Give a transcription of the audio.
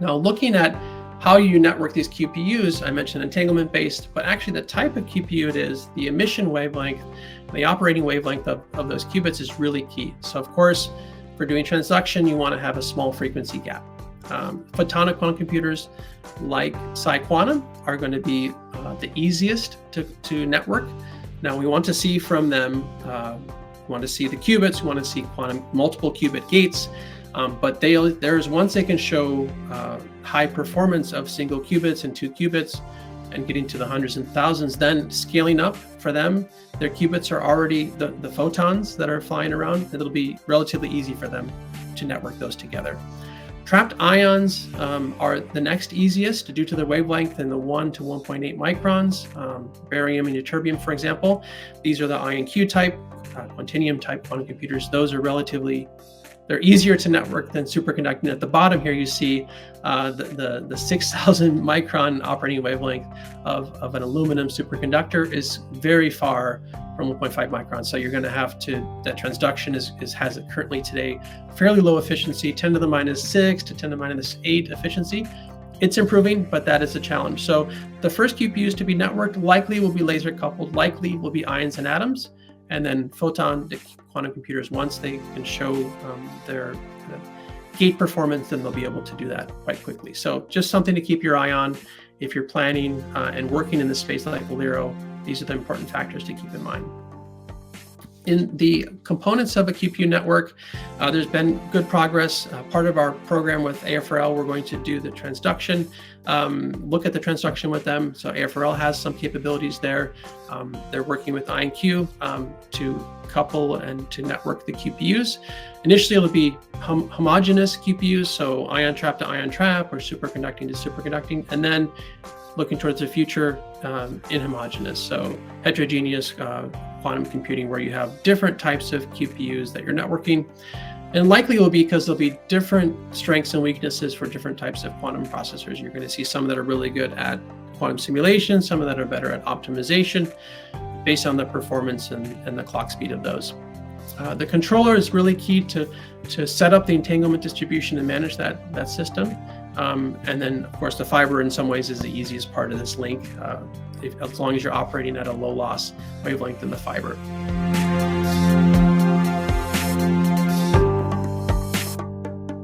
Now, looking at how you network these QPUs, I mentioned entanglement-based, but actually the type of QPU it is, the emission wavelength, the operating wavelength of those qubits is really key. So of course, for doing transduction, you want to have a small frequency gap. Photonic quantum computers like PsiQuantum are going to be the easiest to network. Now we want to see from them, we want to see the qubits, we want to see quantum multiple qubit gates, but once they can show high performance of single qubits and 2 qubits and getting to the hundreds and thousands, then scaling up for them, their qubits are already the photons that are flying around. It'll be relatively easy for them to network those together. Trapped ions are the next easiest due to their wavelength in the 1 to 1.8 microns. Barium and ytterbium, for example, these are the IonQ type, quantinuum type quantum computers. Those are they're easier to network than superconducting. At the bottom here, you see the 6,000 micron operating wavelength of an aluminum superconductor is very far from 1.5 microns. So you're going to have that transduction has it currently today, fairly low efficiency, 10 to the minus 6 to 10 to the minus 8 efficiency. It's improving, but that is a challenge. So the first QPUs to be networked likely will be laser coupled, likely will be ions and atoms. And then photon quantum computers, once they can show their gate performance, then they'll be able to do that quite quickly. So just something to keep your eye on if you're planning and working in this space like Aliro. These are the important factors to keep in mind. In the components of a QPU network, there's been good progress. Part of our program with AFRL, we're going to do the transduction, look at the transduction with them. So AFRL has some capabilities there. They're working with IonQ to couple and to network the QPUs. Initially, it'll be homogeneous QPUs, so ion trap to ion trap or superconducting to superconducting, and then looking towards the future, inhomogeneous, so heterogeneous quantum computing, where you have different types of QPUs that you're networking. And likely will be because there'll be different strengths and weaknesses for different types of quantum processors. You're going to see some that are really good at quantum simulation, some that are better at optimization based on the performance and the clock speed of those. The controller is really key to set up the entanglement distribution and manage that system. And then, of course, the fiber in some ways is the easiest part of this link, as long as you're operating at a low loss wavelength in the fiber.